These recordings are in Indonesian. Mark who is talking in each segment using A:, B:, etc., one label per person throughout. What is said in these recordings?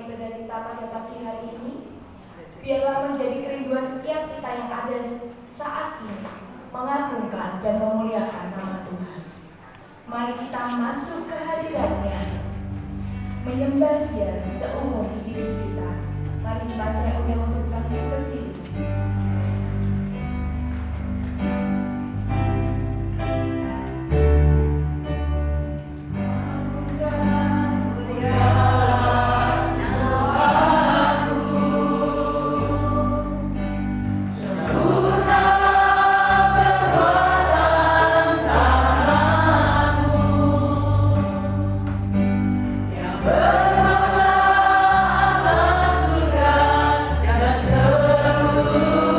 A: ibadah kita pada pagi hari ini, biarlah menjadi kerinduan setiap kita yang ada saat ini mengagungkan dan memuliakan nama Tuhan. Mari kita masuk ke hadirat-Nya, menyembah Dia seumur hidup kita. Mari jemaat saya undang untuk bangkit berdiri.
B: Berkuasa atas surga dan seluruh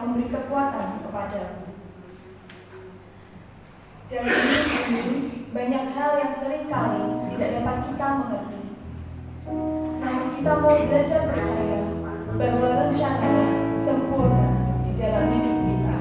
A: memberi kekuatan kepadaku. Dalam hidup ini, banyak hal yang seringkali tidak dapat kita mengerti. Namun kita mau belajar percaya bahwa rencananya sempurna di dalam hidup kita.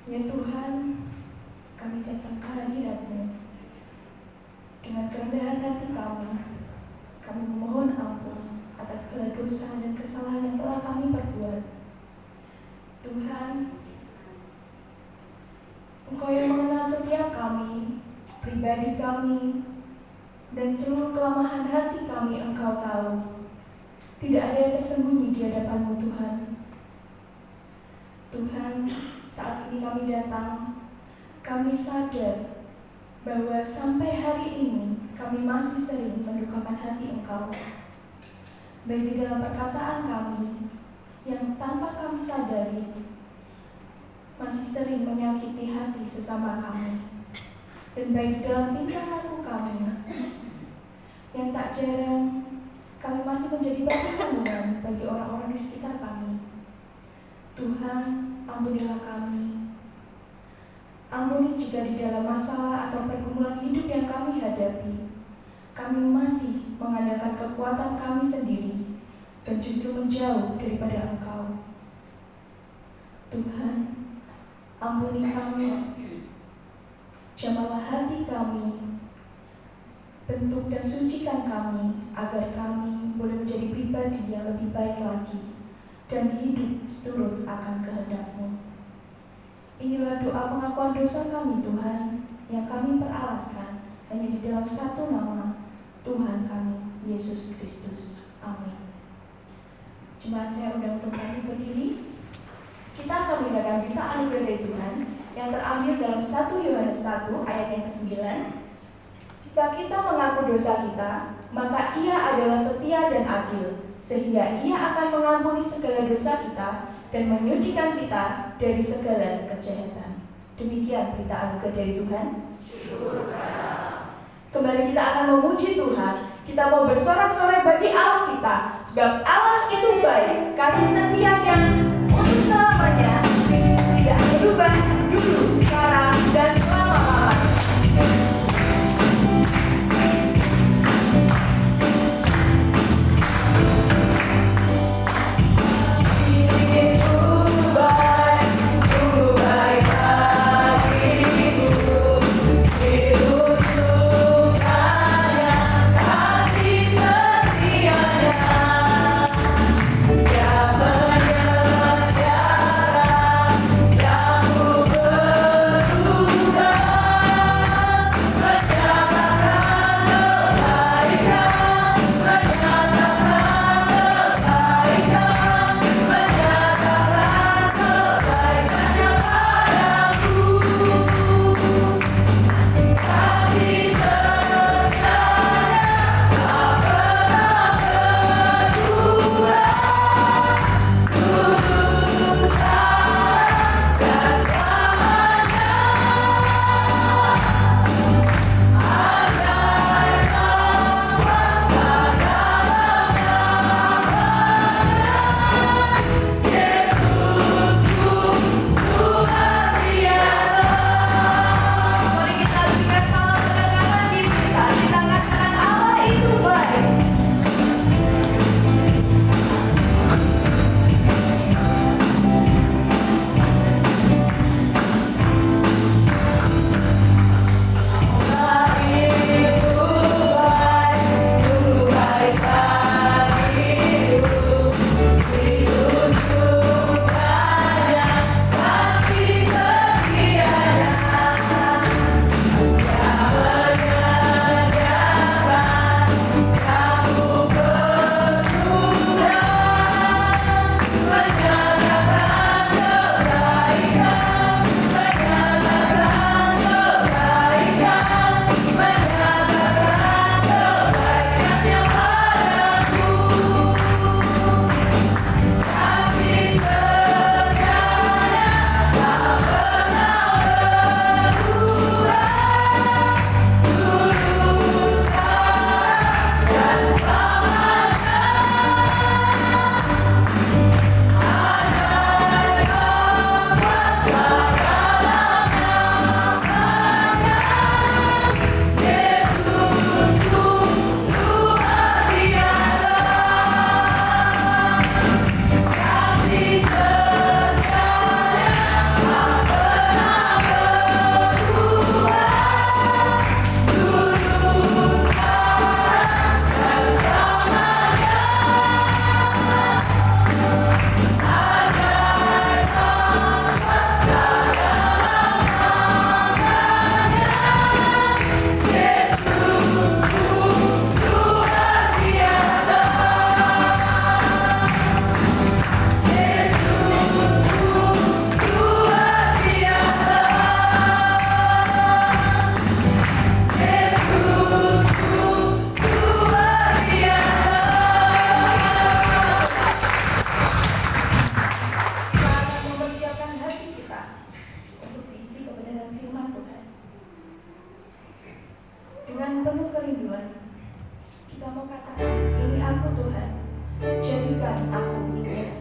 A: Ya Tuhan, kami datang ke hadirat-Mu dengan kerendahan hati kami. Kami memohon ampun atas segala dosa dan kesalahan yang telah kami perbuat. Tuhan, Engkau yang mengenal setiap kami, pribadi kami, dan seluruh kelemahan hati kami Engkau tahu. Tidak ada yang tersembunyi di hadapan-Mu Tuhan. Tuhan, saat ini kami datang, kami sadar bahwa sampai hari ini kami masih sering mendukakan hati Engkau, baik di dalam perkataan kami yang tanpa kami sadari masih sering menyakiti hati sesama kami, dan baik di dalam tingkah laku kami yang tak jarang kami masih menjadi batu sandungan bagi orang-orang di sekitar kami. Tuhan, ampunilah kami. Ampuni jika di dalam masalah atau pergumulan hidup yang kami hadapi, kami masih mengandalkan kekuatan kami sendiri dan justru menjauh daripada Engkau. Tuhan, ampuni kami. Jamalah hati kami, bentuk dan sucikan kami, agar kami boleh menjadi pribadi yang lebih baik lagi dan hidup seturut akan kehendak-Mu. Inilah doa pengakuan dosa kami, Tuhan, yang kami peralaskan hanya di dalam satu nama, Tuhan kami, Yesus Kristus. Amin. Jemaat, saya undang untuk kami berdiri. Kita akan mendengarkan berita anugerah dari Tuhan yang terambil dalam 1 Yohanes 1 ayat yang ke-9. Jika kita mengaku dosa kita, maka Ia adalah setia dan adil, sehingga Ia akan mengampuni segala dosa kita dan menyucikan kita dari segala kejahatan. Demikian berita anugerah dari Tuhan. Kembali kita akan memuji Tuhan. Kita mau bersorak-sorai bagi Allah kita, sebab Allah itu baik, kasih setianya untuk selamanya, tidak berubah dulu, sekarang, dan selama-lamanya.
B: Yang menyegarkan, yang
A: kerinduan. Kita mau katakan, ini aku Tuhan, jadikan aku indah.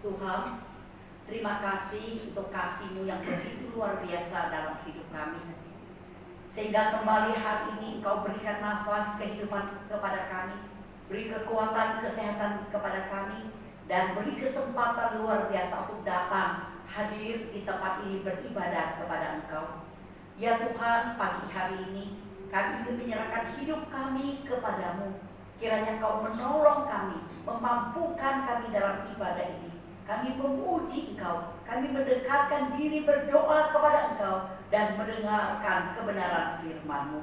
B: Tuhan, terima kasih untuk kasih-Mu yang begitu luar biasa dalam hidup kami. Sehingga kembali hari ini Engkau berikan nafas kehidupan kepada kami, beri kekuatan, kesehatan kepada kami, dan beri kesempatan luar biasa untuk datang hadir di tempat ini beribadah kepada Engkau. Ya Tuhan, pagi hari ini kami ingin menyerahkan hidup kami kepadamu. Kiranya Engkau menolong kami, memampukan kami dalam ibadah ini. Kami memuji Engkau, kami mendekatkan diri berdoa kepada Engkau dan mendengarkan kebenaran firman-Mu.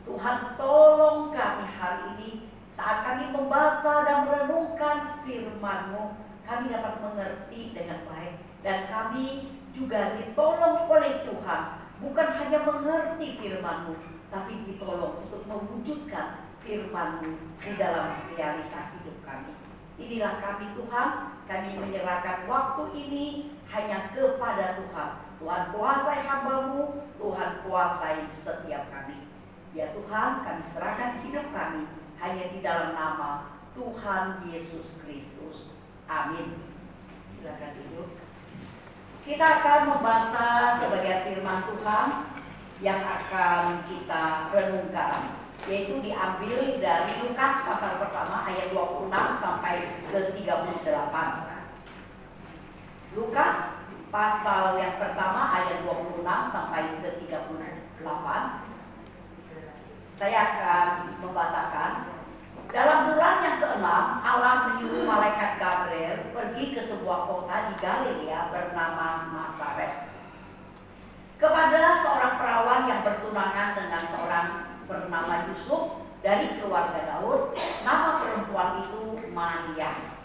B: Tuhan, tolong kami hari ini saat kami membaca dan merenungkan firman-Mu, kami dapat mengerti dengan baik dan kami juga ditolong oleh Tuhan, bukan hanya mengerti firman-Mu, tapi ditolong untuk mewujudkan firman-Mu di dalam realita hidup kami. Inilah kami Tuhan, kami menyerahkan waktu ini hanya kepada Tuhan. Tuhan kuasai hamba-Mu, Tuhan kuasai setiap kami. Ya Tuhan, kami serahkan hidup kami hanya di dalam nama Tuhan Yesus Kristus. Amin. Silakan duduk. Kita akan membaca sebagian firman Tuhan yang akan kita renungkan, yaitu diambil dari Lukas pasal pertama ayat 26 sampai ke 38. Lukas pasal yang pertama ayat 26 sampai ke 38. Saya akan membacakan. Dalam bulan yang ke-6, Allah menyuruh malaikat Gabriel pergi ke sebuah kota di Galilea bernama Nazaret, kepada seorang perawan yang bertunangan dengan seorang bernama Yusuf dari keluarga Daud. Nama perempuan itu Maria.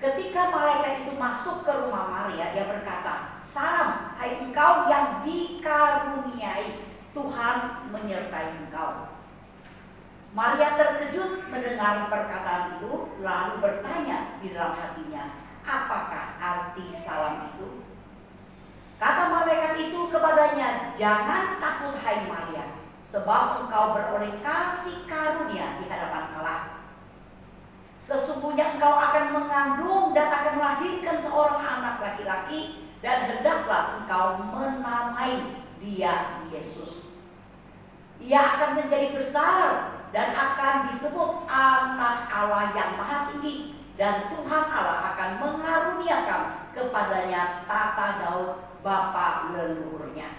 B: Ketika malaikat itu masuk ke rumah Maria, dia berkata, "Salam, hai engkau yang dikaruniai, Tuhan menyertai engkau." Maria terkejut mendengar perkataan itu, lalu bertanya di dalam hatinya, "Apakah arti salam itu?" Kata malaikat itu kepadanya, "Jangan takut hai Maria, sebab engkau beroleh kasih karunia di hadapan Allah. Sesungguhnya engkau akan mengandung dan akan melahirkan seorang anak laki-laki, dan hendaklah engkau menamai dia Yesus. Ia akan menjadi besar dan akan disebut Anak Allah yang Maha Tinggi, dan Tuhan Allah akan mengaruniakan kepadanya tahta Daud bapa leluhurnya.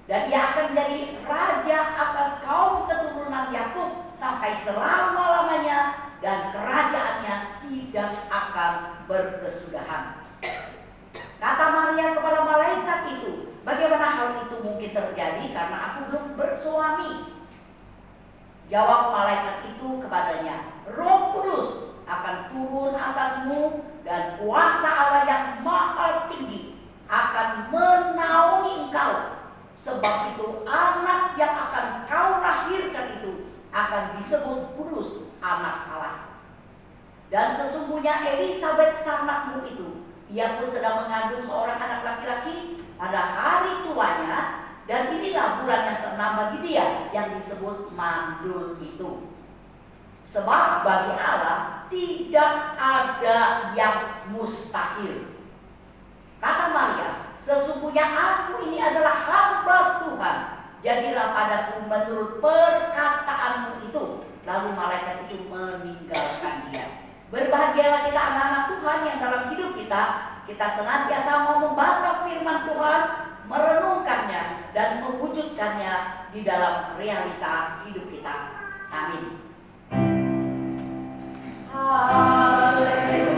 B: Dan ia akan menjadi raja atas kaum keturunan Yakub sampai selama-lamanya, dan kerajaannya tidak akan berkesudahan." Kata Maria kepada malaikat itu, "Bagaimana hal itu mungkin terjadi karena aku belum bersuami?" Jawab malaikat itu kepadanya, "Roh Kudus akan turun atasmu, dan kuasa Allah yang Maha Tinggi akan menaungi engkau. Sebab itu anak yang akan kau lahirkan itu akan disebut kudus, anak Allah. Dan sesungguhnya Elisabet sanakmu itu, ia pun sedang mengandung seorang anak laki-laki pada hari tuanya, dan inilah bulan yang ke-6 bagi dia, yang disebut mandul itu. Sebab bagi Allah tidak ada yang mustahil." Kata Maria, "Sesungguhnya aku ini adalah hamba Tuhan, jadilah padaku menurut perkataanmu itu." Lalu malaikat itu meninggalkan dia. Berbahagialah kita anak-anak Tuhan yang dalam hidup kita senantiasa mau membaca firman Tuhan, merenungkannya dan mewujudkannya di dalam realita hidup kita. Amin. Haleluya.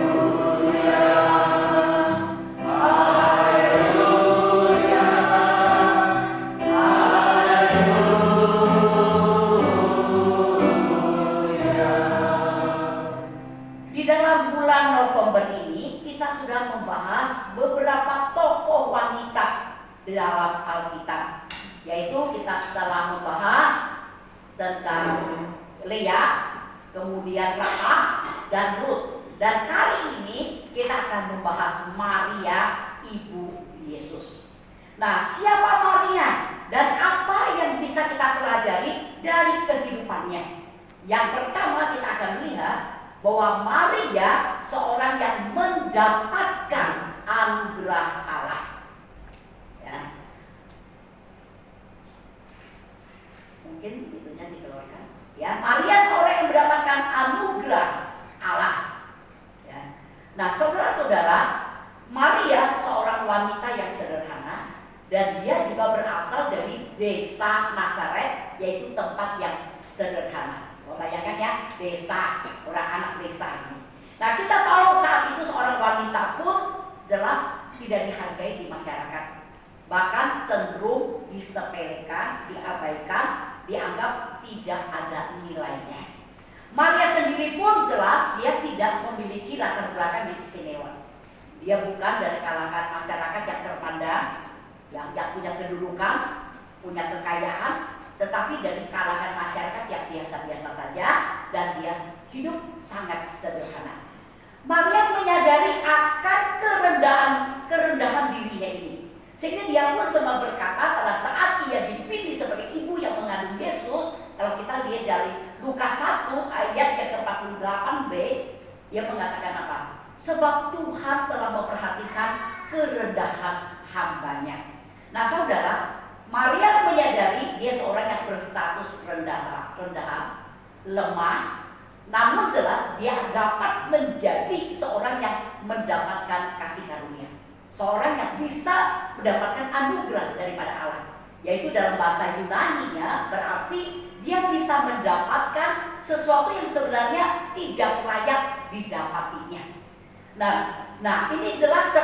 B: Membahas beberapa tokoh wanita dalam Alkitab, yaitu kita telah membahas tentang Lea, kemudian Rahab dan Ruth, dan kali ini kita akan membahas Maria, ibu Yesus. Nah, siapa Maria dan apa yang bisa kita pelajari dari kehidupannya? Yang pertama kita akan melihat bahwa Maria seorang yang mendapatkan anugerah Allah. Ya. Mungkin itunya dikeluarkan. Ya, Maria seorang yang mendapatkan anugerah Allah. Ya. Nah, saudara-saudara, Maria seorang wanita yang sederhana, dan dia juga berasal dari desa Nazaret, yaitu tempat yang sederhana. Bayangkan ya, desa, orang anak desa ini. Nah, kita tahu saat itu seorang wanita pun jelas tidak dihargai di masyarakat. Bahkan cenderung disepelekan, diabaikan, dianggap tidak ada nilainya. Maria sendiri pun jelas dia tidak memiliki latar belakang yang istimewa. Dia bukan dari kalangan masyarakat yang terpandang, yang punya kedudukan, punya kekayaan, tetapi dari kalangan masyarakat yang biasa-biasa saja dan dia hidup sangat sederhana. Maria menyadari akan kerendahan dirinya ini. Sehingga dia pun sempat berkata pada saat ia dipilih sebagai ibu yang mengandung Yesus, kalau kita lihat dari Lukas 1 ayat yang ke-48b, ia mengatakan apa? Sebab Tuhan telah memperhatikan kerendahan hambanya. Nah saudara, Maria menyadari dia seorang yang berstatus rendahan, lemah, namun jelas dia dapat menjadi seorang yang mendapatkan kasih karunia. Seorang yang bisa mendapatkan anugerah daripada Allah. Yaitu dalam bahasa Yunani-nya berarti dia bisa mendapatkan sesuatu yang sebenarnya tidak layak didapatinya. Nah ini jelas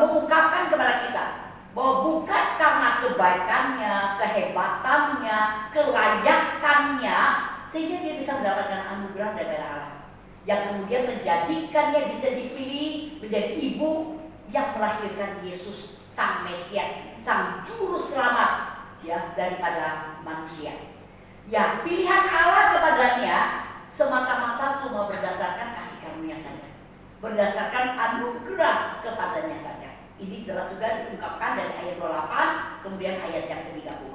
B: mengungkapkan kepada kita bahwa bukan karena kebaikannya, kehebatannya, kelayakannya sehingga dia bisa mendapatkan anugerah dari Allah yang kemudian menjadikannya bisa dipilih menjadi ibu yang melahirkan Yesus, Sang Mesias, Sang Juru Selamat ya daripada manusia. Ya, pilihan Allah kepadanya semata-mata cuma berdasarkan kasih karunia saja, berdasarkan anugerah kepadanya saja. Ini jelas juga diungkapkan dari ayat 28 kemudian ayat yang ke-30.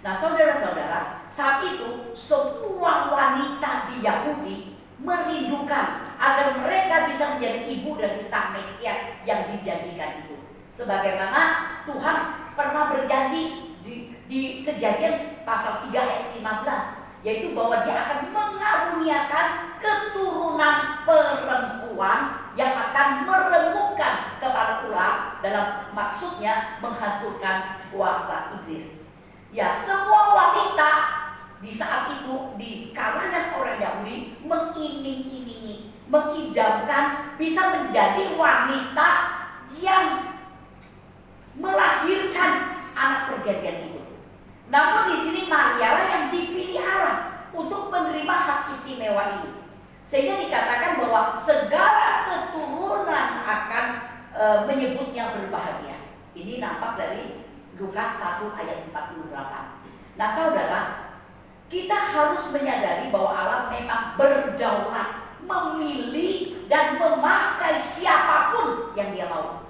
B: Nah saudara-saudara, saat itu semua wanita di Yahudi merindukan agar mereka bisa menjadi ibu dari Sang Mesias yang dijanjikan itu. Sebagaimana Tuhan pernah berjanji di Kejadian pasal 3 ayat 15, yaitu bahwa dia akan mengaruniakan keturunan perempuan yang akan meremukkan kepala ular, dalam maksudnya menghancurkan kuasa iblis. Ya, semua wanita di saat itu di kalangan orang Yahudi mengiming-imingi, mengidamkan bisa menjadi wanita yang melahirkan anak perjanjian itu. Namun di sini Maria lah yang dipilih Allah untuk menerima hak istimewa ini. Sehingga dikatakan bahwa segala keturunan akan menyebutnya berbahagia. Ini nampak dari Lukas 1 ayat 48. Nah saudara, kita harus menyadari bahwa Allah memang berdaulat, memilih dan memakai siapapun yang dia mau.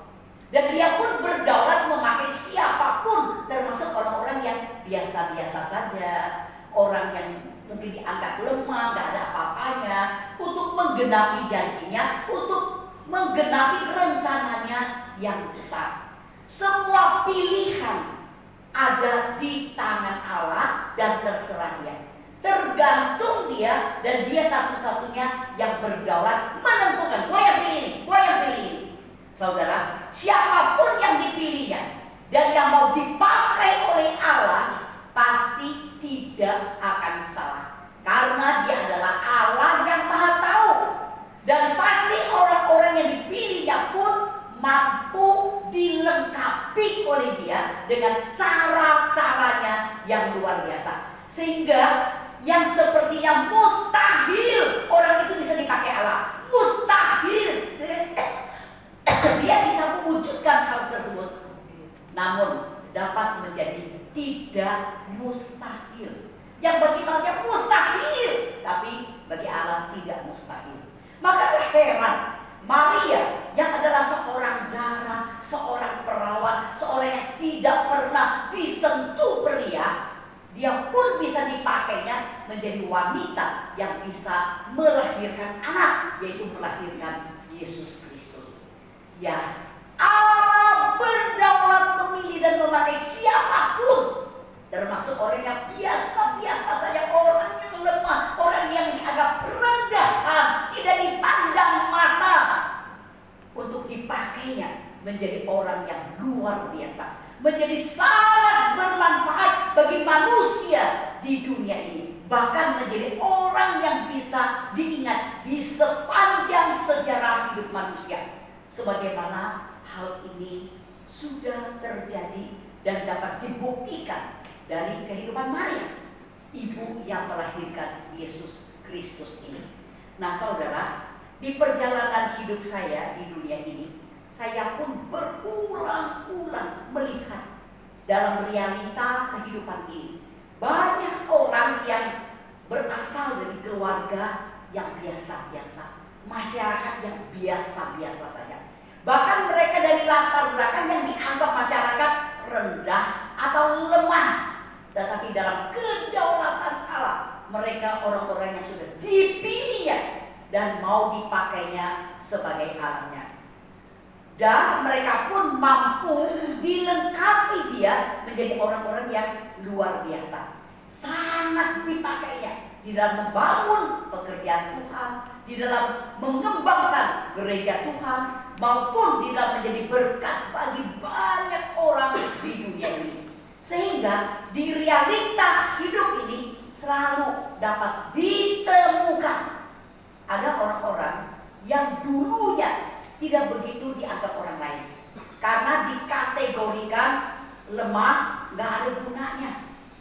B: Dan dia pun berdaulat memakai siapapun, termasuk orang-orang yang biasa-biasa saja, orang yang mungkin dianggap lemah, gak ada apa-apanya, untuk menggenapi janjinya, untuk menggenapi rencananya yang besar. Semua pilihan ada di tangan Allah dan terserah dia. Tergantung dia dan dia satu-satunya yang berdaulat menentukan. Gua yang pilih ini, gua yang pilih ini. Saudara, siapapun yang dipilihnya dan yang mau dipakai oleh Allah pasti tidak akan salah. Karena dia adalah Allah yang Maha Tahu. Dan pasti orang-orang yang dipilihnya pun mampu dilengkapi oleh dia dengan cara-caranya yang luar biasa. Sehingga yang sepertinya mustahil orang itu bisa dipakai Allah. Mustahil dia bisa mewujudkan hal tersebut. Namun dapat menjadi tidak mustahil. Yang bagi manusia mustahil, tapi bagi Allah tidak mustahil. Maka heran Maria yang adalah seorang dara, seorang perawat, seorang yang tidak pernah disentuh pria, dia pun bisa dipakainya menjadi wanita yang bisa melahirkan anak, yaitu melahirkan Yesus Kristus. Ya, Allah berdaulat memilih dan memakai siapapun, termasuk orang yang biasa-biasa saja, orang yang lemah, orang yang dianggap rendahan, tidak dipandang mata, untuk dipakainya menjadi orang yang luar biasa, menjadi sangat bermanfaat bagi manusia di dunia ini. bahkan menjadi orang yang bisa diingat di sepanjang sejarah hidup manusia. Sebagaimana hal ini sudah terjadi dan dapat dibuktikan dari kehidupan Maria, ibu yang melahirkan Yesus Kristus ini. Nah saudara, di perjalanan hidup saya di dunia ini, saya pun berulang-ulang melihat dalam realita kehidupan ini banyak orang yang berasal dari keluarga yang biasa-biasa, masyarakat yang biasa-biasa saja. Bahkan mereka dari latar belakang yang dianggap masyarakat rendah atau lemah, tetapi dalam kedaulatan Allah, mereka orang-orang yang sudah dipilihnya dan mau dipakainya sebagai alatnya. Dan mereka pun mampu dilengkapi dia menjadi orang-orang yang luar biasa. Sangat dipakainya di dalam membangun pekerjaan Tuhan, di dalam mengembangkan gereja Tuhan, maupun di dalam menjadi berkat bagi banyak orang di dunia ini. Sehingga di realita hidup ini selalu dapat ditemukan ada orang-orang yang dulunya tidak begitu dianggap orang lain karena dikategorikan lemah, nggak ada gunanya.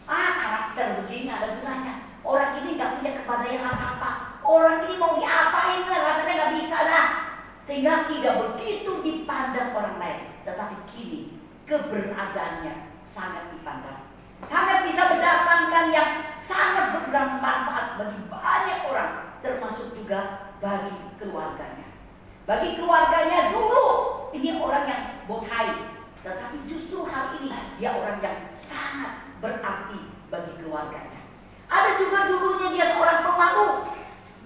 B: Karakter begini nggak ada gunanya. Orang ini nggak punya kepandaian apa-apa. Orang ini mau diapain rasanya nggak bisa dah. Sehingga tidak begitu dipandang orang lain. Tetapi kini keberadaannya sangat dipandang, sangat bisa mendatangkan yang sangat bermanfaat bagi banyak orang, termasuk juga bagi keluarganya. Bagi keluarganya dulu ini orang yang botai, tetapi justru hal ini dia orang yang sangat berarti bagi keluarganya. Ada juga dulunya dia seorang pemalu,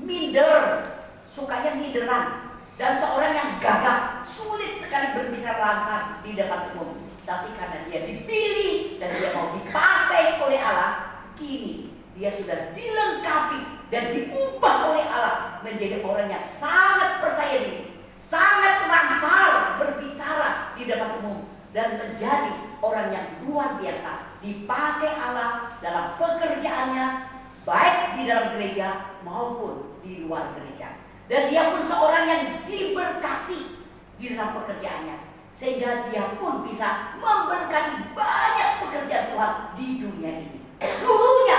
B: minder, sukanya minderan, dan seorang yang gagah, sulit sekali berbicara lancar di depan umum. Tapi karena dia dipilih dan dia mau dipakai oleh Allah, kini dia sudah dilengkapi dan diubah oleh Allah menjadi orang yang sangat percaya diri, sangat lancar berbicara di depan umum, dan menjadi orang yang luar biasa dipakai Allah dalam pekerjaannya, baik di dalam gereja maupun di luar gereja. Dan dia pun seorang yang diberkati di dalam pekerjaannya, sehingga dia pun bisa memberkati banyak pekerjaan Tuhan di dunia ini. Dulunya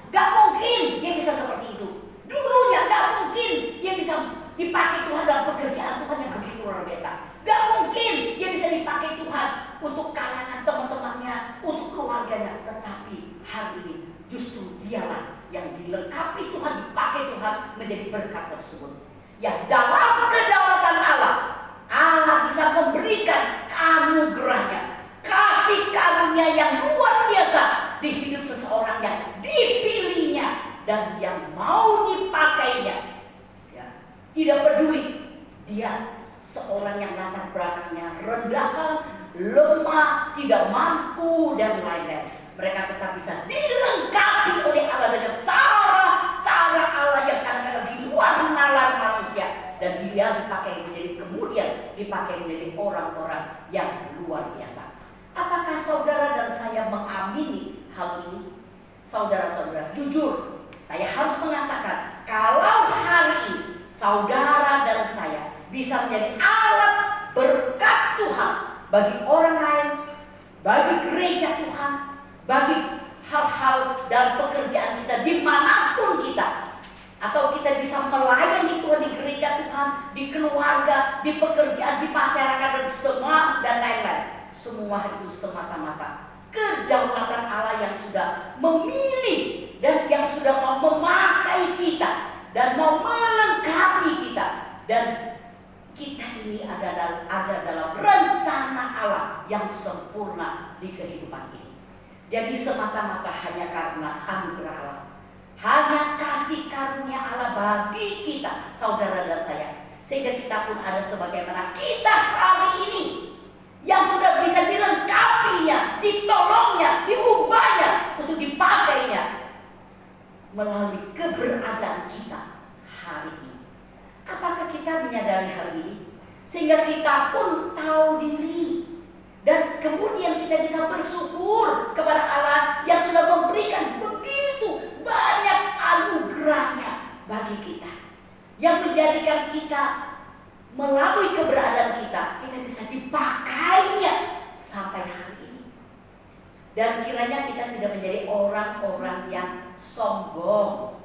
B: gak mungkin dia bisa seperti itu. Dulunya gak mungkin dia bisa dipakai Tuhan dalam pekerjaan Tuhan yang begitu luar biasa. Gak mungkin dia bisa dipakai Tuhan untuk kalangan teman-temannya, untuk keluarganya. Tetapi hari ini justru dialah yang dilengkapi Tuhan, dipakai Tuhan menjadi berkat tersebut. Ya, dalam kedaulatan Allah, Allah bisa memberikan anugerahnya, kasih karunia yang luar biasa di hidup seseorang yang dipilihnya dan yang mau dipakainya. Ya, tidak peduli dia seorang yang latar belakangnya rendah, lemah, tidak mampu dan lain-lain. Mereka tetap bisa dilengkapi oleh Allah dengan cara Allah yang kadang-kadang di luar nalar manusia, dan dia dipakai menjadi orang-orang yang luar biasa. Apakah saudara dan saya mengamini hal ini? Saudara-saudara, jujur saya harus mengatakan, kalau hari ini saudara dan saya bisa menjadi alat berkat Tuhan bagi orang lain, bagi gereja Tuhan, bagi hal-hal dan pekerjaan kita dimanapun kita, atau kita bisa melayani Tuhan di gereja Tuhan, di keluarga, di pekerjaan, di masyarakat, dan semua dan lain-lain. Semua itu semata-mata kedaulatan Allah yang sudah memilih dan yang sudah mau memakai kita dan mau melengkapi kita, dan kita ini ada dalam rencana Allah yang sempurna di kehidupan ini. Jadi semata-mata hanya karena anugerah Allah, hanya kasih karunia Allah bagi kita, saudara dan saya, sehingga kita pun ada sebagaimana kita hari ini, yang sudah bisa dilengkapinya, ditolongnya, diubahnya, untuk dipakainya melalui keberadaan kita hari ini. Apakah kita menyadari hal ini? Sehingga kita pun tahu diri, dan kemudian kita bisa bersyukur kepada Allah yang sudah memberikan begitu banyak menjadikan kita melalui keberadaan kita bisa dipakainya sampai hari ini. Dan kiranya kita tidak menjadi orang-orang yang sombong,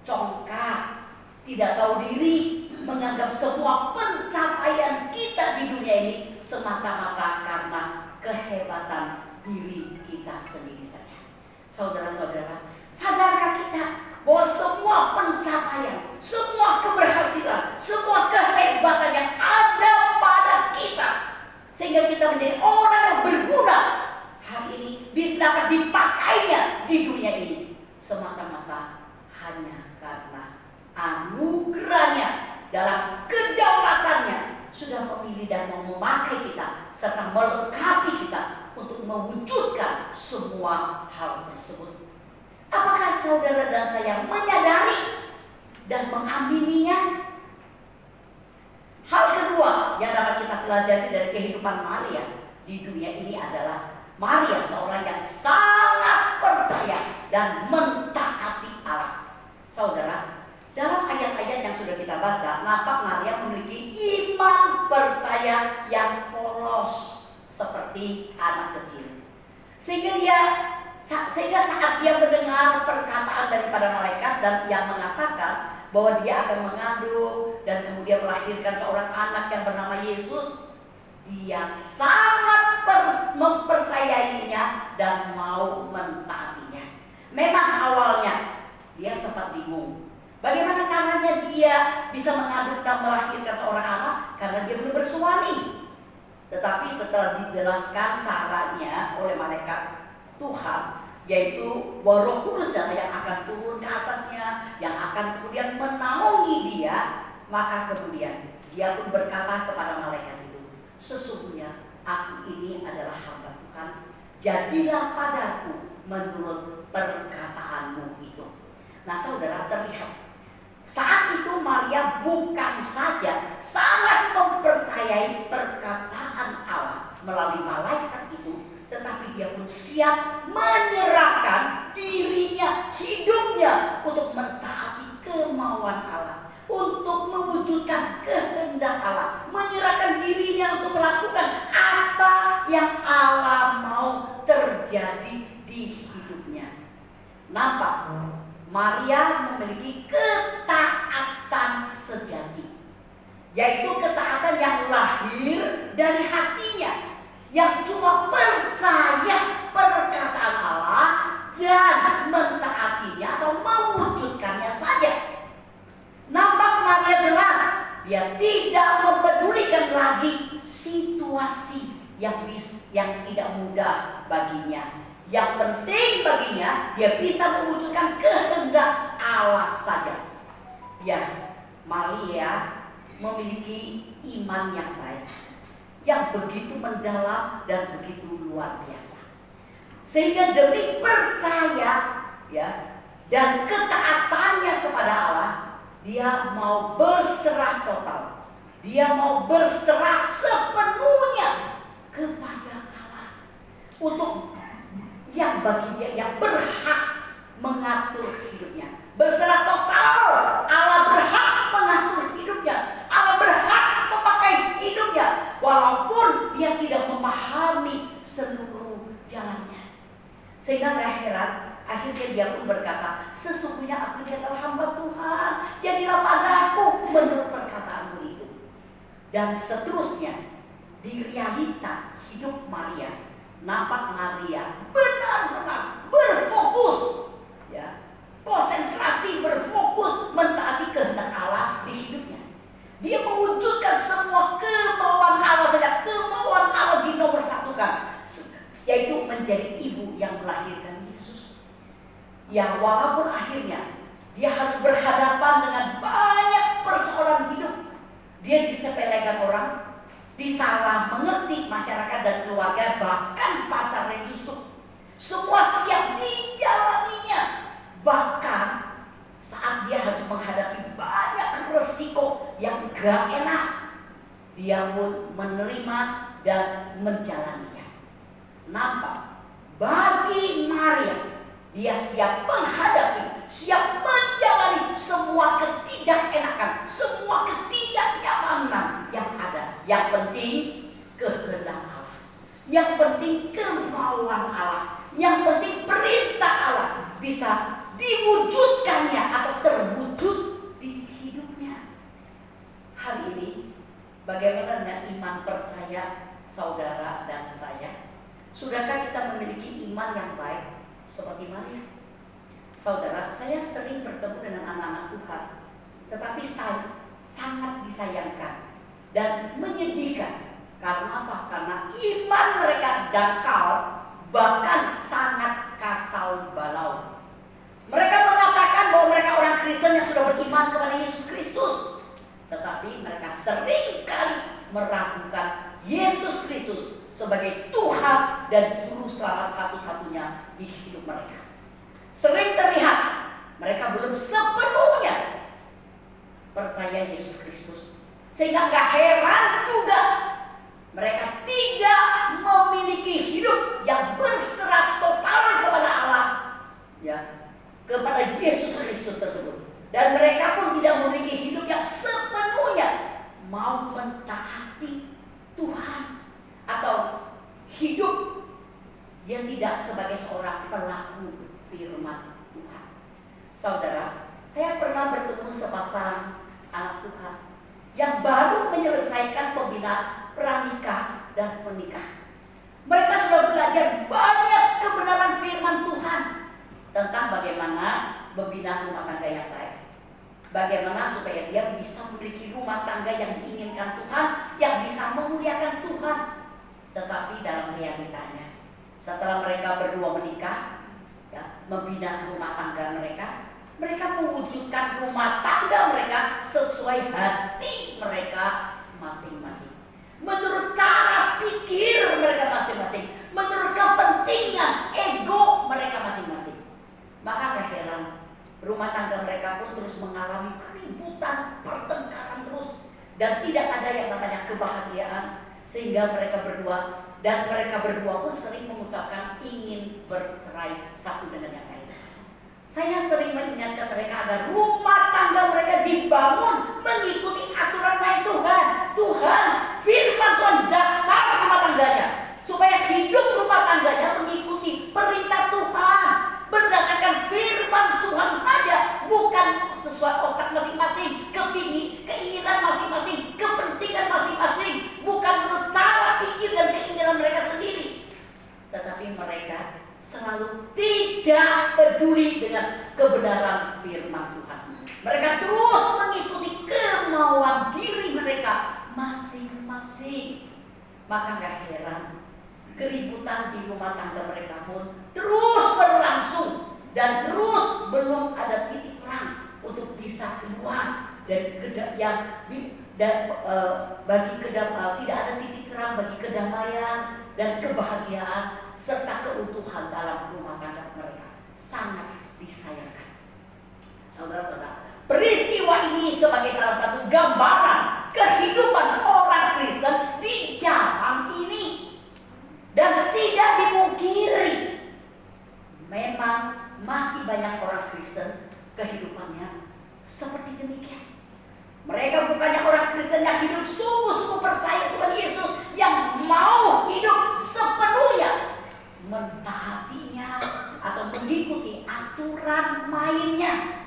B: congkak, tidak tahu diri, menganggap semua pencapaian kita di dunia ini semata-mata karena kehebatan diri kita sendiri saja. Saudara-saudara, sadarkah kita bahwa semua pencapaian, semua keberhasilan, semua kehebatan yang ada pada kita, sehingga kita menjadi orang yang berguna hari ini, bisa dapat dipakainya di dunia ini, semata-mata hanya karena anugerahnya dalam kedaulatannya sudah memilih dan mau memakai kita serta melengkapi kita untuk mewujudkan semua hal tersebut. Apakah saudara dan saya menyadari dan mengamininya? Hal kedua yang dapat kita pelajari dari kehidupan Maria di dunia ini adalah Maria seorang yang sangat percaya dan mentaati Allah. Saudara, dalam ayat-ayat yang sudah kita baca, nampak Maria memiliki iman percaya yang polos seperti anak kecil. Sehingga saat dia mendengar perkataan daripada malaikat dan yang mengatakan bahwa dia akan mengandung dan kemudian melahirkan seorang anak yang bernama Yesus, dia sangat mempercayainya dan mau mentaatinya. Memang awalnya dia sempat bingung. Bagaimana caranya dia bisa mengandung dan melahirkan seorang anak karena dia belum bersuami. Tetapi setelah dijelaskan caranya oleh malaikat Tuhan, yaitu bahwa Roh Kudus yang akan turun ke atasnya, yang akan kemudian menaungi dia, maka kemudian dia pun berkata kepada malaikat itu, sesungguhnya aku ini adalah hamba Tuhan, jadilah padaku menurut perkataanmu itu. Nah saudara, terlihat saat itu Maria bukan saja sangat mempercayai perkataan Allah melalui malaikat itu, tetapi dia pun siap menyerahkan dirinya, hidupnya untuk mentaati kemauan Allah, untuk mewujudkan kehendak Allah, menyerahkan dirinya untuk melakukan apa yang Allah mau terjadi di hidupnya. Nampak Maria memiliki ketaatan sejati, yaitu ketaatan yang lahir dari hatinya, yang cuma percaya perkataan Allah dan mentaatinya atau mewujudkannya saja. Nampak Maria jelas, dia tidak mempedulikan lagi situasi yang tidak mudah baginya. Yang penting baginya, dia bisa mewujudkan kehendak Allah saja. Ya, Maria memiliki iman yang baik, yang begitu mendalam dan begitu luar biasa, sehingga demi percaya ya dan ketaatannya kepada Allah, dia mau berserah total, dia mau berserah sepenuhnya kepada Allah untuk yang bagi dia yang berhak mengatur hidupnya. Berserah total, Allah berhak mengatur hidupnya, Allah berhak memakai hidupnya, walaupun dia tidak memahami seluruh jalannya. Sehingga gak heran, akhirnya dia pun berkata, sesungguhnya aku adalah hamba Tuhan, jadilah padaku menurut perkataanmu itu. Dan seterusnya, di realita hidup Maria, nampak Maria benar-benar berfokus, ya, konsentrasi, berfokus mentaati kehendak Allah di hidupnya. Dia mewujudkan semua kemauan Allah saja, kemauan Allah dinomorsatukan, yaitu menjadi ibu yang melahirkan Yesus. Ya, walaupun akhirnya dia harus berhadapan dengan banyak persoalan hidup, dia disepelekan orang, disalah mengerti masyarakat dan keluarga, bahkan pacarnya Yusuf, semua siap dijalaninya. Bahkan saat dia harus menghadapi banyak resiko yang gak enak, dia pun menerima dan menjalaninya. Nampak bagi Maria, dia siap menghadapi, siap menjalani semua ketidakenakan, semua ketidaknyamanan yang ada. Yang penting kehendak Allah, yang penting kemauan Allah, yang penting perintah Allah bisa diwujudkannya atau terwujud di hidupnya. Hari ini bagaimana dengan iman percaya saudara dan saya? Sudahkah kita memiliki iman yang baik seperti Maria? Saudara, saya sering bertemu dengan anak-anak Tuhan, tetapi saya sangat disayangkan dan menyedihkan. Karena apa? Karena iman mereka dangkal, bahkan sangat kacau balau. Mereka mengatakan bahwa mereka orang Kristen yang sudah beriman kepada Yesus Kristus, tetapi mereka sering kali meragukan Yesus Kristus sebagai Tuhan dan Juru Selamat satu-satunya di hidup mereka. Sering terlihat mereka belum sepenuhnya percaya Yesus Kristus, sehingga gak heran juga mereka tidak memiliki hidup yang berserah total kepada Allah, ya, kepada Yesus Kristus tersebut. Dan mereka pun tidak memiliki hidup yang sepenuhnya mau mentaati Tuhan, atau hidup yang tidak sebagai seorang pelaku firman Tuhan. Saudara, saya pernah bertemu sepasang anak Tuhan yang baru menyelesaikan pembinaan pranikah dan menikah. Mereka sudah belajar banyak kebenaran firman Tuhan tentang bagaimana membina rumah tangga yang baik, bagaimana supaya dia bisa memiliki rumah tangga yang diinginkan Tuhan, yang bisa memuliakan Tuhan. Tetapi dalam realitanya, setelah mereka berdua menikah, ya, membina rumah tangga mereka, mereka mewujudkan rumah tangga mereka sesuai hati mereka masing-masing, menurut cara pikir mereka masing-masing, menurut kepentingan ego mereka masing-masing. Maka gak heran rumah tangga mereka pun terus mengalami keributan, pertengkaran terus, dan tidak ada yang namanya kebahagiaan. Sehingga mereka berdua pun sering mengucapkan ingin bercerai satu dengan yang lain. Saya sering mengingatkan mereka agar rumah tangga mereka dibangun mengikuti aturan main Tuhan. Tuhan, firman Tuhan dasar rumah tangganya, supaya hidup rumah tangganya mengikuti perintah Tuhan, berdasarkan firman Tuhan saja, bukan sesuai otak masing-masing, keinginan masing-masing, kepentingan masing-masing, bukan menurut cara pikir dan keinginan mereka sendiri. Tetapi mereka selalu tidak peduli dengan kebenaran firman Tuhan. Mereka terus mengikuti kemauan diri mereka masing-masing. Maka gak heran keributan di rumah tangga mereka pun terus berlangsung, dan terus belum ada titik terang untuk bisa keluar dari tidak ada titik terang bagi kedamaian dan kebahagiaan serta keutuhan dalam rumah tangga mereka. Sangat disayangkan. Saudara-saudara, peristiwa ini sebagai salah satu gambaran kehidupan orang Kristen di zaman ini. Dan tidak dimungkiri, memang masih banyak orang Kristen kehidupannya seperti demikian. Mereka bukannya orang Kristen yang hidup sungguh-sungguh percaya kepada Yesus, yang mau hidup sepenuhnya mentaatinya atau mengikuti aturan mainnya.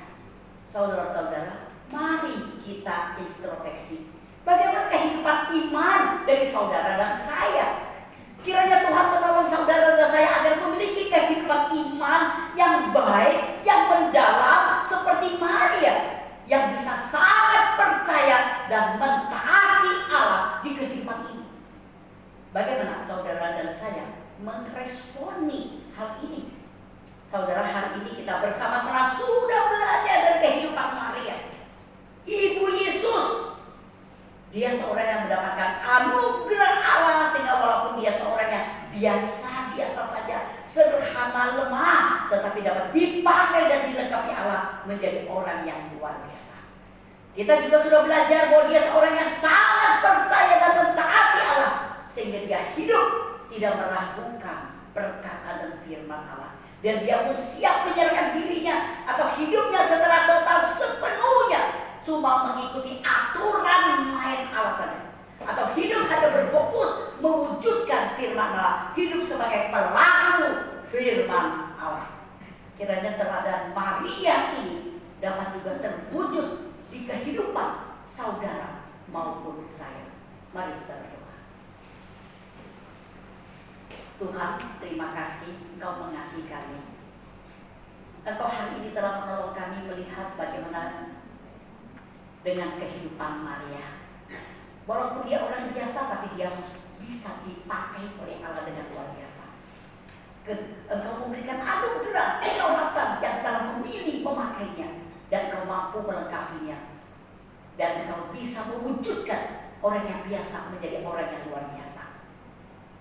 B: Saudara-saudara, mari kita introspeksi bagaimana kehidupan iman dari saudara dan saya. Kiranya Tuhan menolong saudara dan saya agar memiliki kehidupan iman yang baik, yang mendalam seperti Maria, yang bisa sangat percaya dan mentaati Allah di kehidupan ini. Bagaimana saudara dan saya meresponi hal ini? Saudara, hari ini kita bersama-sama sudah belajar dari kehidupan Maria, Ibu Yesus. Dia seorang yang mendapatkan anugerah Allah, sehingga walaupun dia seorang yang biasa-biasa saja, sederhana, lemah, tetapi dapat dipakai dan dilengkapi Allah menjadi orang yang luar biasa. Kita juga sudah belajar bahwa dia seorang yang sangat percaya dan mentaati Allah, sehingga dia hidup tidak meragukan perkataan dan firman Allah. Dan dia pun siap menyerahkan dirinya atau hidupnya secara total sepenuhnya telah menolong kami melihat bagaimana dengan kehidupan Maria. Walaupun dia orang biasa, tapi dia bisa dipakai oleh Allah dengan luar biasa. Engkau memberikan anugerah kedaulatan yang telah memilih memakainya, dan engkau mampu melengkapinya, dan engkau bisa mewujudkan orang yang biasa menjadi orang yang luar biasa.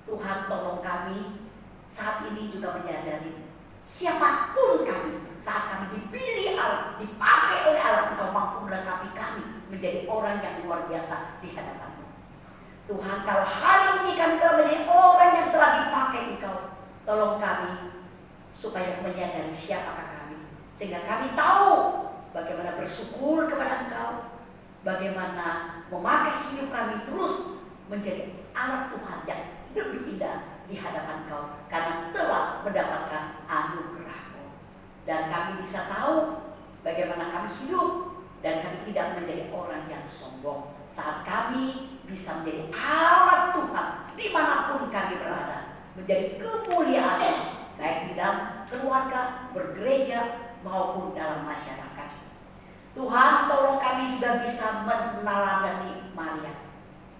B: Tuhan, tolong kami saat ini juga menyadari siapapun kami, saat kami dipilih Allah, dipakai oleh Allah, engkau mampu melengkapi kami menjadi orang yang luar biasa di hadapan-Mu. Tuhan, kalau hari ini kami telah menjadi orang yang telah dipakai engkau, tolong kami supaya menyadari siapakah kami, sehingga kami tahu bagaimana bersyukur kepada engkau, bagaimana memakai hidup kami terus menjadi alat Tuhan yang lebih indah di hadapan Kau, karena telah mendapatkan anugerah-Mu. Dan kami bisa tahu bagaimana kami hidup, dan kami tidak menjadi orang yang sombong saat kami bisa menjadi alat Tuhan dimanapun kami berada, menjadi kemuliaan baik di dalam keluarga, bergereja, maupun dalam masyarakat. Tuhan, tolong kami juga bisa meneladani Maria.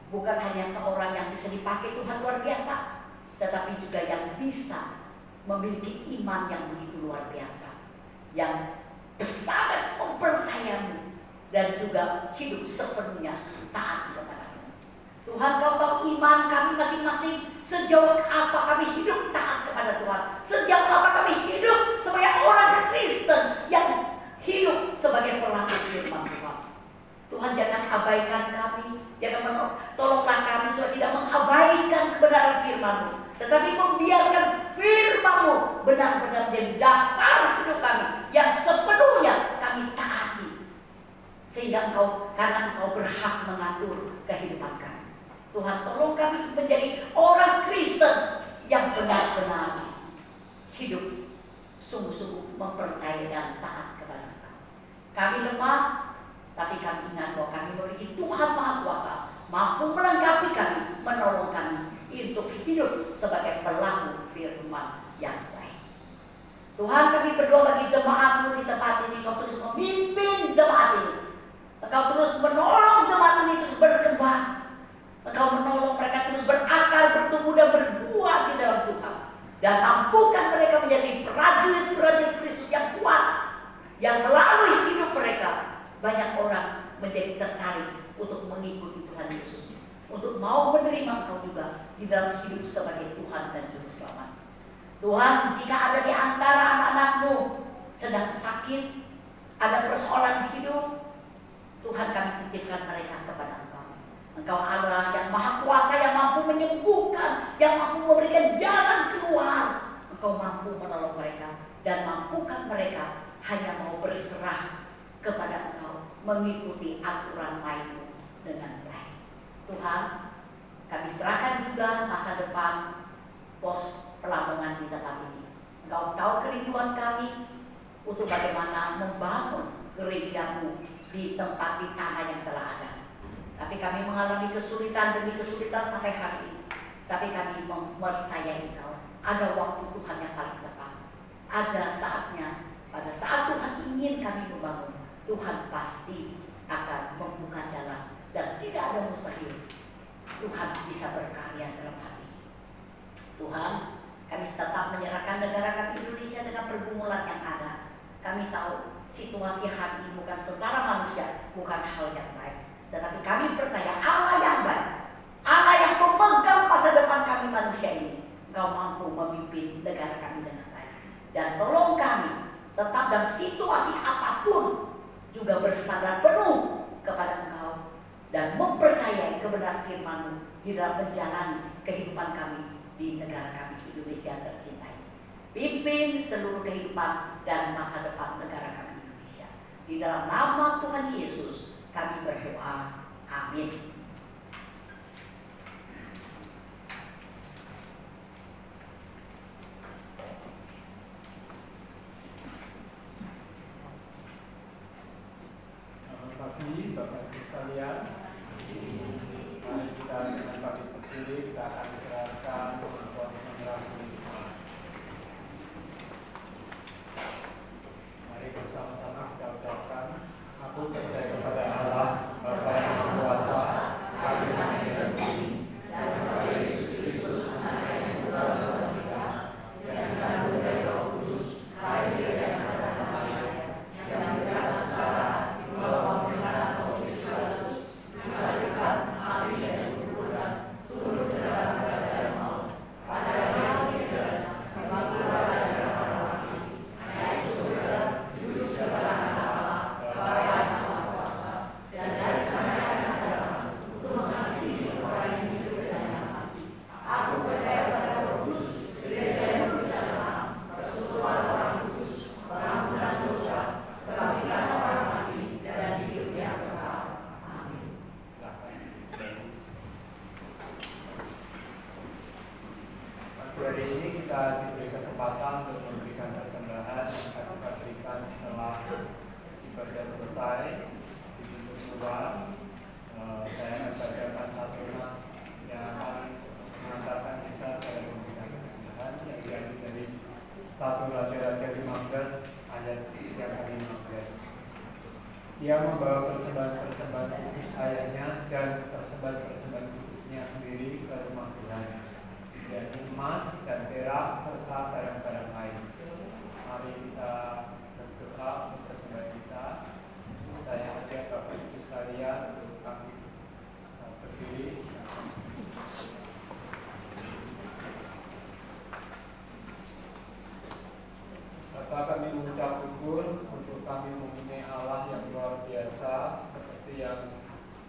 B: Bukan hanya seorang yang bisa dipakai Tuhan luar biasa, tetapi juga yang bisa memiliki iman yang begitu luar biasa, yang sangat mempercayamu dan juga hidup sepenuhnya taat kepada-Mu. Tuhan, Kau tahu iman kami masing-masing, sejauh apa kami hidup taat kepada Tuhan, sejauh apa kami hidup sebagai orang Kristen yang hidup sebagai pelaku firman Tuhan. Tuhan, jangan abaikan kami, tolonglah kami supaya tidak mengabaikan kebenaran firman-Mu, tetapi membiarkan firman-Mu benar-benar menjadi dasar hidup kami yang sepenuhnya kami taati, sehingga karena Engkau berhak mengatur kehidupan kami. Tuhan, tolong kami menjadi orang Kristen yang benar-benar hidup sungguh-sungguh mempercayai dan taat kepada Engkau. Kami lemah, tapi kami ingat bahwa kami memiliki Tuhan Maha Kuasa, mampu melengkapi kami, menolong kami untuk hidup sebagai pelaku firman yang baik. Tuhan, kami berdoa bagi jemaat-Mu di tempat ini, Kau terus memimpin jemaat ini, Engkau terus menolong jemaat ini terus berkembang, Engkau menolong mereka terus berakar, bertumbuh dan berbuah di dalam Tuhan, dan mampukan mereka menjadi prajurit-prajurit Kristus yang kuat, yang melalui hidup mereka banyak orang menjadi tertarik untuk mengikuti Tuhan Yesus, untuk mau menerima Engkau juga di dalam hidup sebagai Tuhan dan Juru Selamat. Tuhan, jika ada di antara anak-anak-Mu sedang sakit, ada persoalan hidup, Tuhan, kami titipkan mereka kepada Engkau. Engkau Allah yang Maha Kuasa, yang mampu menyembuhkan, yang mampu memberikan jalan keluar. Engkau mampu menolong mereka, dan mampukan mereka hanya mau berserah kepada Engkau, mengikuti aturan main-Mu dengan baik. Tuhan, kami serahkan juga masa depan pos Pelamongan di tempat ini. Engkau tahu kerinduan kami untuk bagaimana membangun gereja-Mu di tempat, di tanah yang telah ada. Tapi kami mengalami kesulitan demi kesulitan sampai hari ini. Tapi kami mempercayai Engkau, ada waktu Tuhan yang paling tepat. Ada saatnya, pada saat Tuhan ingin kami membangun, Tuhan pasti akan membuka jalan, dan tidak ada mustahil. Tuhan bisa berkarya dalam hal ini. Tuhan, kami tetap menyerahkan negara kami Indonesia dengan pergumulan yang ada. Kami tahu situasi hari ini bukan secara manusia, bukan hal yang baik, tetapi kami percaya Allah yang baik, Allah yang memegang masa depan kami manusia ini. Engkau mampu memimpin negara kami dengan baik, dan tolong kami tetap dalam situasi apapun juga bersandar penuh kepada Engkau dan mempercayai kebenaran firman-Mu di dalam menjalani kehidupan kami di negara kami Indonesia tercinta. Pimpin seluruh kehidupan dan masa depan negara kami Indonesia. Di dalam nama Tuhan Yesus kami berdoa. Amin.
C: Selamat pagi Bapak Ibu sekalian. Mari kita dengan bangkit berdiri, kita akan serahkan buat menyerah. Mari bersama. ayat yang ke-15. Ia membawa persembahan-persembahan kudus ayahnya dan persembahan-persembahan kudusnya sendiri ke rumah Tuhan, yaitu emas dan perak serta barang-barang lain. Mari kita berdoa untuk persembahan kita. Saya ajak Bapak Ibu sekalian untuk kami berdiri. Bapak, kami mengucap syukur untuk kami mempunyai Allah yang luar biasa, seperti yang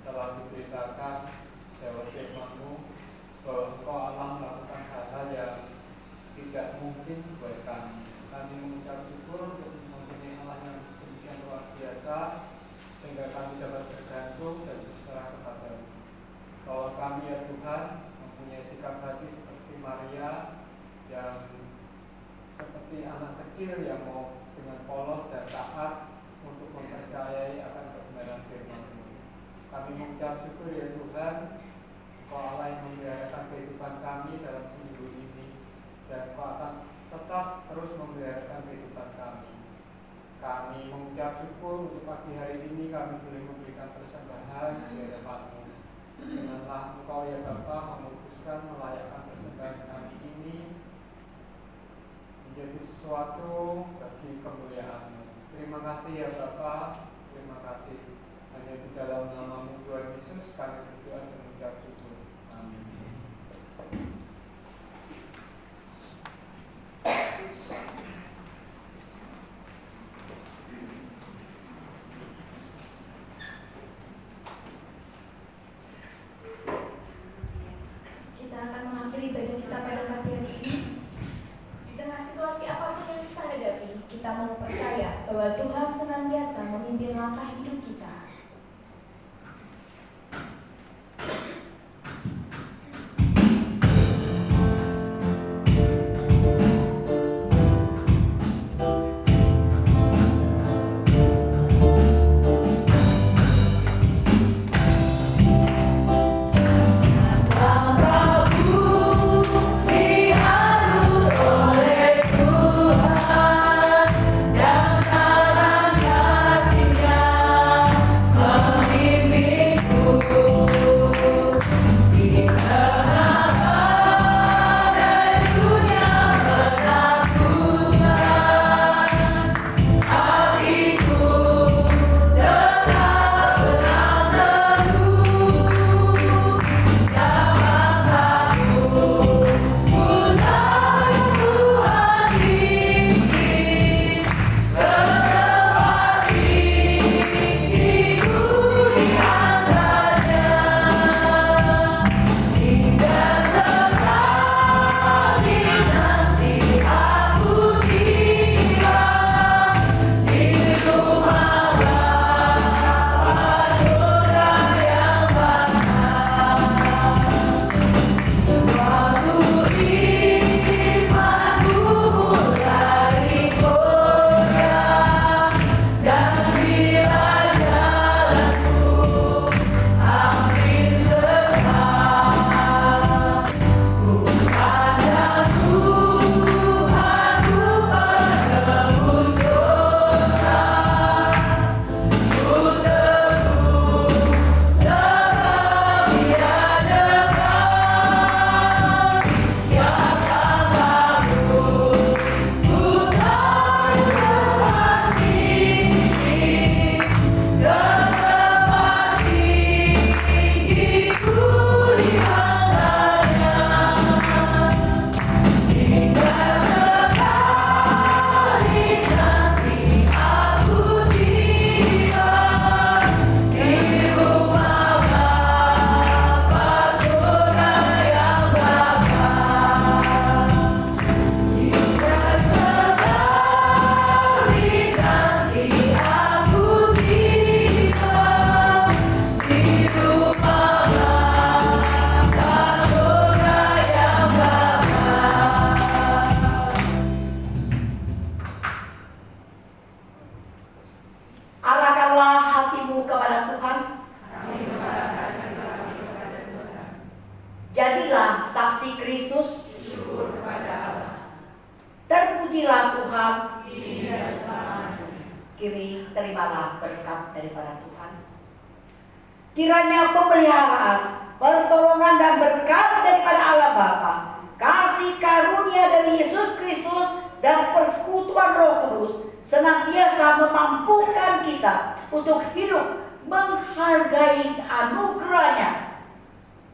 C: telah diberitakan lewat firman-Mu, bahwa Engkau Allah melakukan hal-hal yang tidak mungkin buat kami. Kami mengucap syukur untuk mempunyai Allah yang demikian luar biasa, sehingga kami dapat bergantung dan berserah kepada-Mu. Bahwa kami ya Tuhan mempunyai sikap hati seperti Maria, yang seperti anak kecil yang mau dengan polos dan taat untuk mempercayai akan kebenaran firman-Mu. Kami mengucap syukur ya Tuhan, Kau Allah yang memeliharakan kehidupan kami dalam seminggu ini, dan Kau akan tetap terus memeliharakan kehidupan kami. Kami mengucap syukur untuk pagi hari ini kami boleh memberikan persembahan di hadapan-Mu. Janganlah Engkau ya Bapa memutuskan melayakkan persembahan kami ini menjadi sesuatu bagi kemuliaan-Mu. Terima kasih ya Bapa, terima kasih. Hanya di dalam nama-Mu Tuhan Yesus kami berdoa dan mengucap syukur. Amin.
A: Kita akan mengakhiri ibadah kita pada pagi hari ini. Di tengah situasi apapun yang kita hadapi, kita mau percaya bahwa Tuhan senantiasa memimpin langkah hidup kita.
D: Tuhan dan dalam kasih-Nya
B: kiri terimalah berkat daripada Tuhan. Kiranya pemeliharaan, pertolongan dan berkat daripada Allah Bapa, kasih karunia dari Yesus Kristus dan persekutuan Roh Kudus senantiasa memampukan kita untuk hidup menghargai anugerahnya,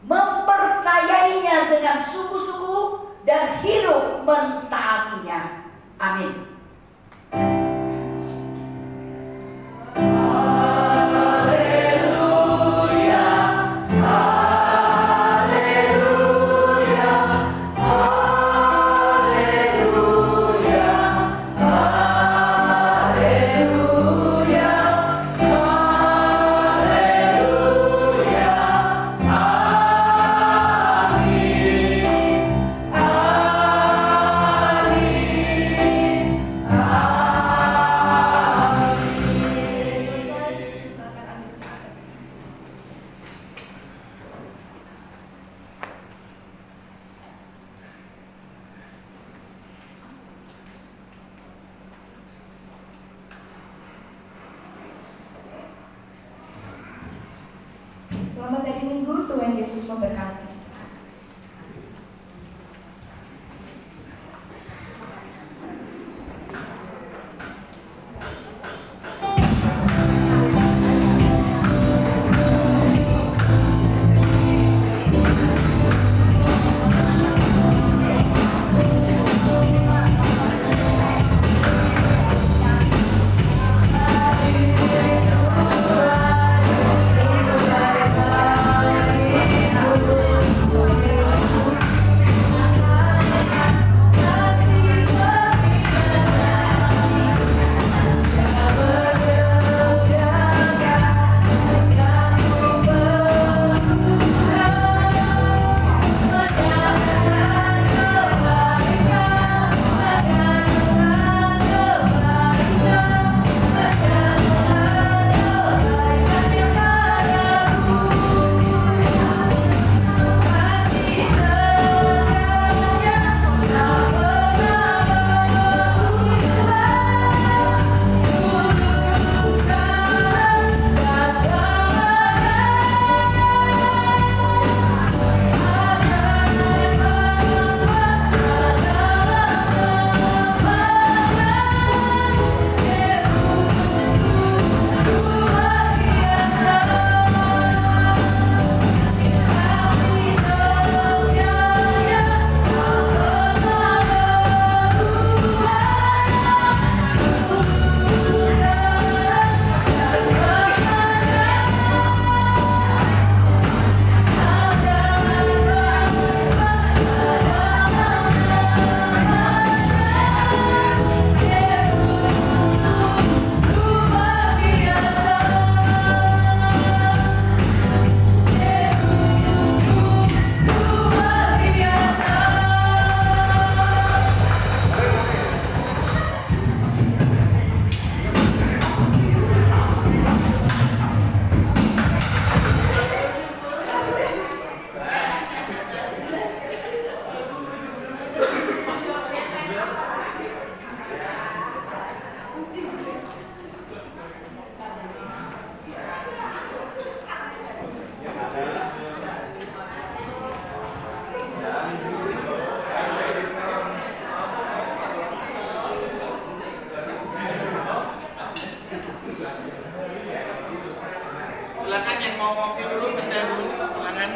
B: mempercayainya dengan sungguh-sungguh dan hidup mentaatinya. Amin.
A: Selamat hari Minggu, Tuhan Yesus memberkati.
D: Silakan yang mau ngopi dulu, minta dulu, silakan.